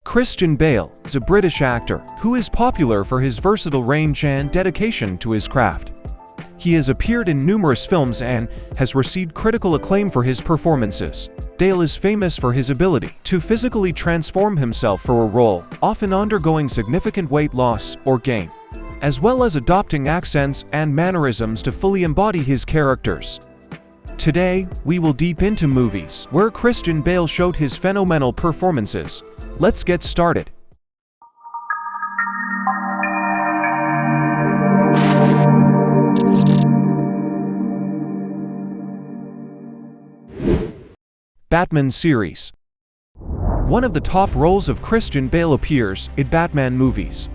Christian Bale is a British actor who is popular for his versatile range and dedication to his craft. He has appeared in numerous films and has received critical acclaim for his performances. Bale is famous for his ability to physically transform himself for a role, often undergoing significant weight loss or gain, as well as adopting accents and mannerisms to fully embody his characters. Today, we will deep into movies where Christian Bale showed his phenomenal performances. Let's get started. Batman series. One of the top roles of Christian Bale appears in Batman movies.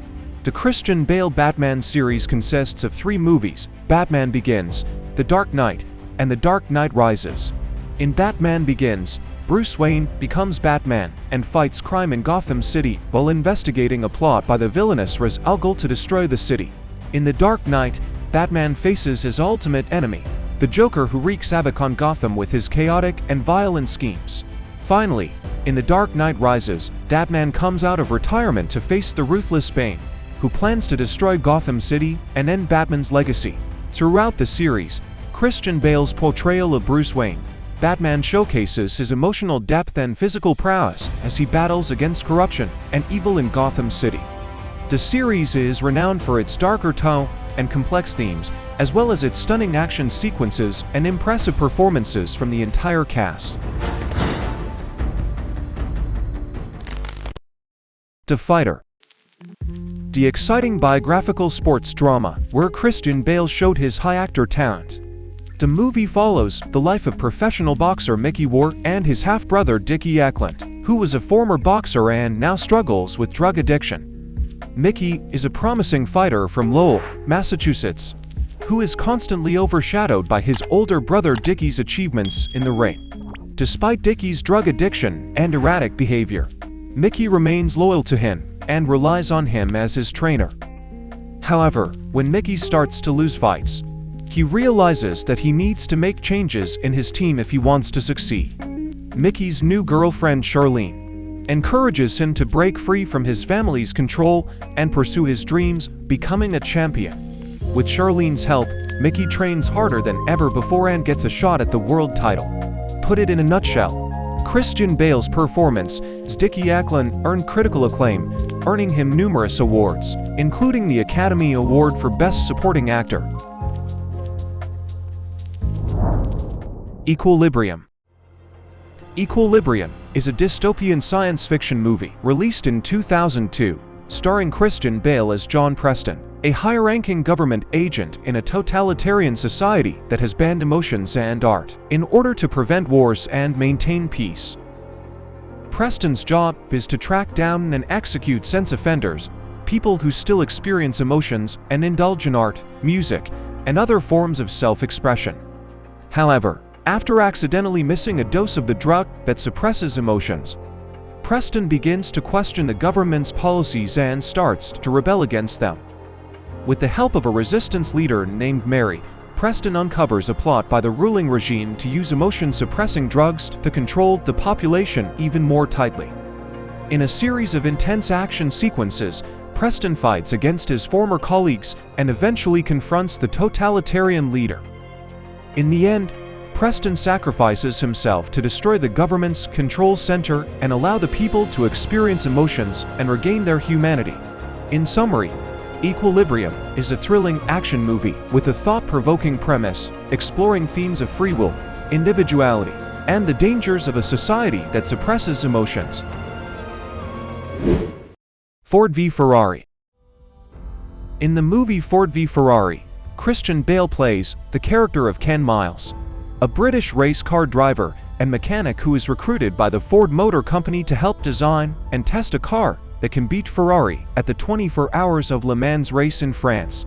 The Christian Bale Batman series consists of 3 movies: Batman Begins, The Dark Knight, and The Dark Knight Rises. In Batman Begins, Bruce Wayne becomes Batman and fights crime in Gotham City while investigating a plot by the villainous Ra's al Ghul to destroy the city. In The Dark Knight, Batman faces his ultimate enemy, the Joker, who wreaks havoc on Gotham with his chaotic and violent schemes. Finally, in The Dark Knight Rises, Batman comes out of retirement to face the ruthless Bane, who plans to destroy Gotham City and end Batman's legacy. Throughout the series, Christian Bale's portrayal of Bruce Wayne, Batman showcases his emotional depth and physical prowess as he battles against corruption and evil in Gotham City. The series is renowned for its darker tone and complex themes, as well as its stunning action sequences and impressive performances from the entire cast. The Fighter. The exciting biographical sports drama where Christian Bale showed his high actor talent. The movie follows the life of professional boxer Mickey Ward and his half-brother Dickie Eklund, who was a former boxer and now struggles with drug addiction. Mickey is a promising fighter from Lowell, Massachusetts, who is constantly overshadowed by his older brother Dickie's achievements in the ring. Despite Dickie's drug addiction and erratic behavior, Mickey remains loyal to him and relies on him as his trainer. However, when Mickey starts to lose fights, he realizes that he needs to make changes in his team if he wants to succeed. Mickey's new girlfriend Charlene encourages him to break free from his family's control and pursue his dreams, becoming a champion. With Charlene's help, Mickey trains harder than ever before and gets a shot at the world title. Put it in a nutshell, Christian Bale's performance as Dickie Eklund earned critical acclaim, earning him numerous awards, including the Academy Award for Best Supporting Actor. Equilibrium. Equilibrium is a dystopian science fiction movie released in 2002, starring Christian Bale as John Preston, a high-ranking government agent in a totalitarian society that has banned emotions and art in order to prevent wars and maintain peace. Preston's job is to track down and execute sex offenders, people who still experience emotions and indulge in art, music, and other forms of self-expression. However, after accidentally missing a dose of the drug that suppresses emotions, Preston begins to question the government's policies and starts to rebel against them. With the help of a resistance leader named Mary, Preston uncovers a plot by the ruling regime to use emotion-suppressing drugs to control the population even more tightly. In a series of intense action sequences, Preston fights against his former colleagues and eventually confronts the totalitarian leader. In the end, Preston sacrifices himself to destroy the government's control center and allow the people to experience emotions and regain their humanity. In summary, Equilibrium is a thrilling action movie with a thought-provoking premise, exploring themes of free will, individuality, and the dangers of a society that suppresses emotions. Ford v Ferrari. In the movie Ford v Ferrari, Christian Bale plays the character of Ken Miles, a British race car driver and mechanic who is recruited by the Ford Motor Company to help design and test a car that can beat Ferrari at the 24 Hours of Le Mans race in France.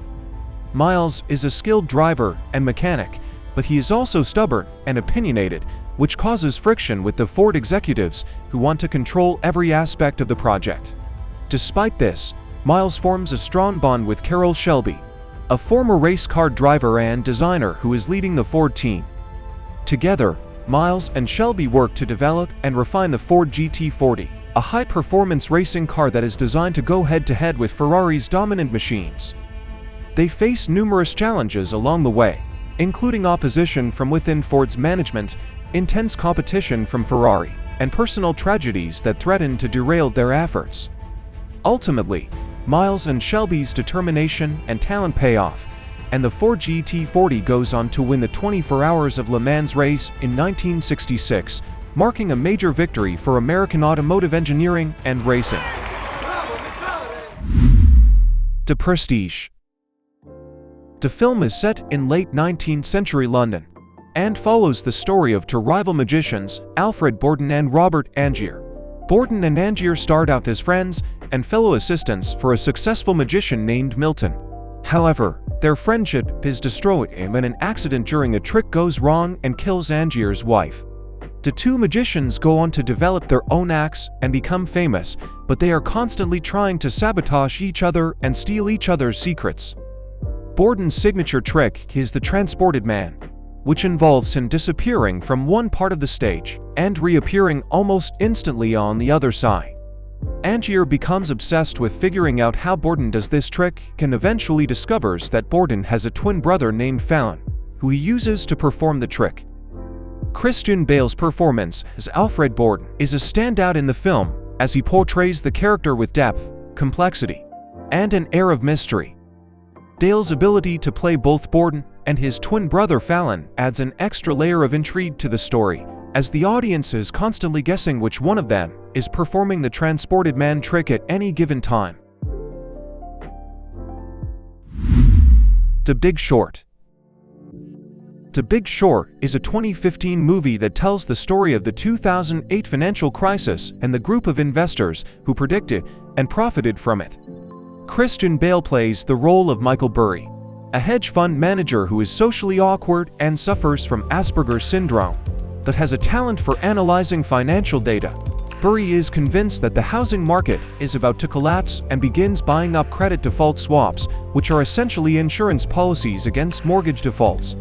Miles is a skilled driver and mechanic, but he is also stubborn and opinionated, which causes friction with the Ford executives who want to control every aspect of the project. Despite this, Miles forms a strong bond with Carroll Shelby, a former race car driver and designer who is leading the Ford team. Together, Miles and Shelby work to develop and refine the Ford GT40, a high-performance racing car that is designed to go head-to-head with Ferrari's dominant machines. They face numerous challenges along the way, including opposition from within Ford's management, intense competition from Ferrari, and personal tragedies that threaten to derail their efforts. Ultimately, Miles and Shelby's determination and talent pay off, and the Ford GT40 goes on to win the 24 Hours of Le Mans race in 1966, marking a major victory for American automotive engineering and racing. The Prestige. The film is set in late 19th century London and follows the story of two rival magicians, Alfred Borden and Robert Angier. Borden and Angier started out as friends and fellow assistants for a successful magician named Milton. However, their friendship is destroyed when an accident during a trick goes wrong and kills Angier's wife. The two magicians go on to develop their own acts and become famous, but they are constantly trying to sabotage each other and steal each other's secrets. Borden's signature trick is the Transported Man, which involves him disappearing from one part of the stage and reappearing almost instantly on the other side. Angier becomes obsessed with figuring out how Borden does this trick and eventually discovers that Borden has a twin brother named Fallon, who he uses to perform the trick. Christian Bale's performance as Alfred Borden is a standout in the film, as he portrays the character with depth, complexity, and an air of mystery. Bale's ability to play both Borden and his twin brother Fallon adds an extra layer of intrigue to the story, as the audience is constantly guessing which one of them is performing the Transported Man trick at any given time. The Big Short. The Big Short is a 2015 movie that tells the story of the 2008 financial crisis and the group of investors who predicted and profited from it. Christian Bale plays the role of Michael Burry, a hedge fund manager who is socially awkward and suffers from Asperger's syndrome, but has a talent for analyzing financial data. Burry is convinced that the housing market is about to collapse and begins buying up credit default swaps, which are essentially insurance policies against mortgage defaults.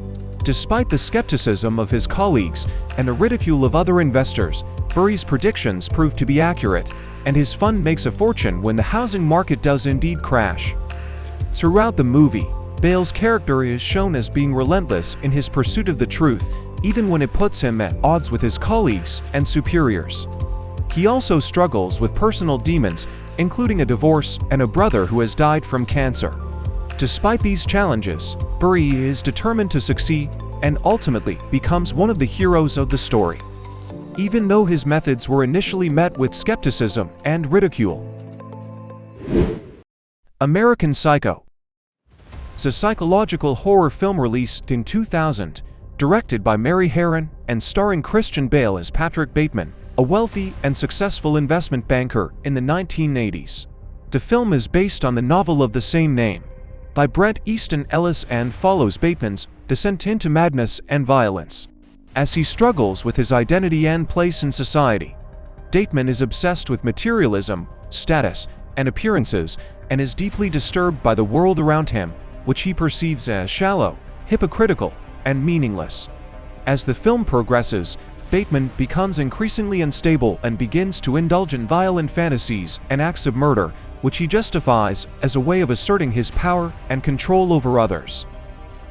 Despite the skepticism of his colleagues and the ridicule of other investors, Burry's predictions prove to be accurate, and his fund makes a fortune when the housing market does indeed crash. Throughout the movie, Bale's character is shown as being relentless in his pursuit of the truth, even when it puts him at odds with his colleagues and superiors. He also struggles with personal demons, including a divorce and a brother who has died from cancer. Despite these challenges, Burry is determined to succeed and ultimately becomes one of the heroes of the story, even though his methods were initially met with skepticism and ridicule. American Psycho is a psychological horror film released in 2000, directed by Mary Harron and starring Christian Bale as Patrick Bateman, a wealthy and successful investment banker in the 1980s. The film is based on the novel of the same name by Bret Easton Ellis and follows Bateman's descent into madness and violence. As he struggles with his identity and place in society, Bateman is obsessed with materialism, status, and appearances, and is deeply disturbed by the world around him, which he perceives as shallow, hypocritical, and meaningless. As the film progresses, Bateman becomes increasingly unstable and begins to indulge in violent fantasies and acts of murder, which he justifies as a way of asserting his power and control over others.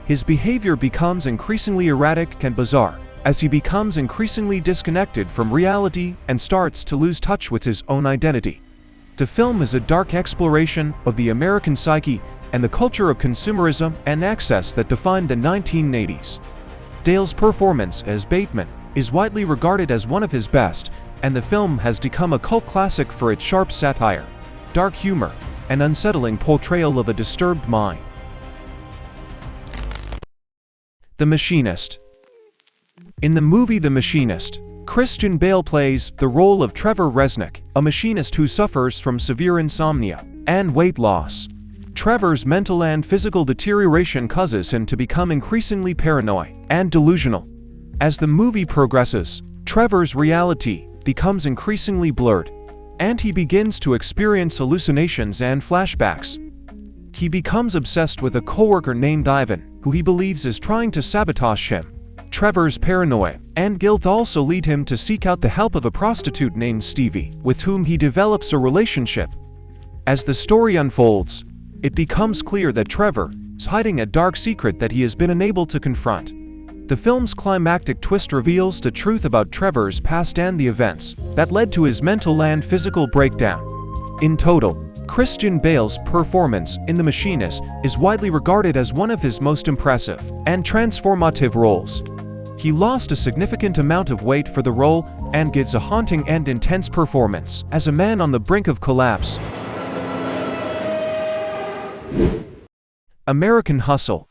His behavior becomes increasingly erratic and bizarre, as he becomes increasingly disconnected from reality and starts to lose touch with his own identity. The film is a dark exploration of the American psyche and the culture of consumerism and excess that defined the 1980s. Bale's performance as Bateman is widely regarded as one of his best, and the film has become a cult classic for its sharp satire, dark humor, and unsettling portrayal of a disturbed mind. The Machinist. In the movie The Machinist, Christian Bale plays the role of Trevor Resnick, a machinist who suffers from severe insomnia and weight loss. Trevor's mental and physical deterioration causes him to become increasingly paranoid and delusional. As the movie progresses, Trevor's reality becomes increasingly blurred, and he begins to experience hallucinations and flashbacks. He becomes obsessed with a coworker named Ivan, who he believes is trying to sabotage him. Trevor's paranoia and guilt also lead him to seek out the help of a prostitute named Stevie, with whom he develops a relationship. As the story unfolds, it becomes clear that Trevor is hiding a dark secret that he has been unable to confront. The film's climactic twist reveals the truth about Trevor's past and the events that led to his mental and physical breakdown. In total, Christian Bale's performance in The Machinist is widely regarded as one of his most impressive and transformative roles. He lost a significant amount of weight for the role and gives a haunting and intense performance as a man on the brink of collapse. American Hustle.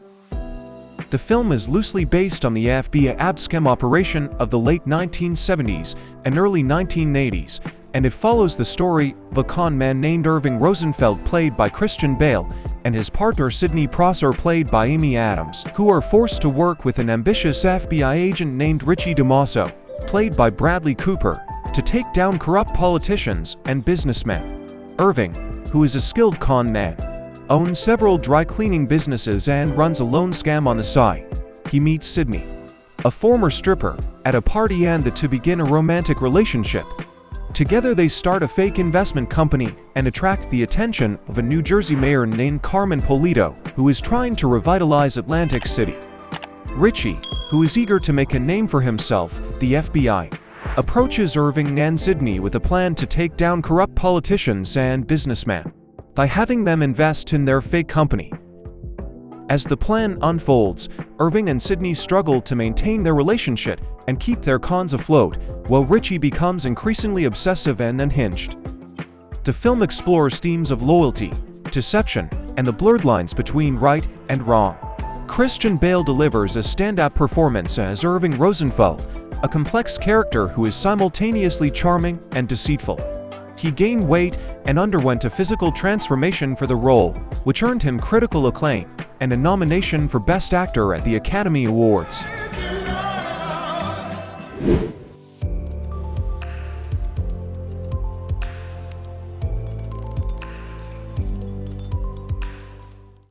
The film is loosely based on the FBI abscam operation of the late 1970s and early 1980s, and it follows the story of a con man named Irving Rosenfeld, played by Christian Bale, and his partner Sidney Prosser, played by Amy Adams, who are forced to work with an ambitious FBI agent named Richie DiMasso, played by Bradley Cooper, to take down corrupt politicians and businessmen. Irving, who is a skilled con man, owns several dry cleaning businesses and runs a loan scam on the side. He meets Sydney, a former stripper, at a party and the two begin a romantic relationship. Together they start a fake investment company and attract the attention of a New Jersey mayor named Carmen Polito, who is trying to revitalize Atlantic City. Richie, who is eager to make a name for himself, the FBI, approaches Irving and Sydney with a plan to take down corrupt politicians and businessmen by having them invest in their fake company. As the plan unfolds, Irving and Sydney struggle to maintain their relationship and keep their cons afloat, while Richie becomes increasingly obsessive and unhinged. The film explores themes of loyalty, deception, and the blurred lines between right and wrong. Christian Bale delivers a standout performance as Irving Rosenfeld, a complex character who is simultaneously charming and deceitful. He gained weight and underwent a physical transformation for the role, which earned him critical acclaim and a nomination for Best Actor at the Academy Awards.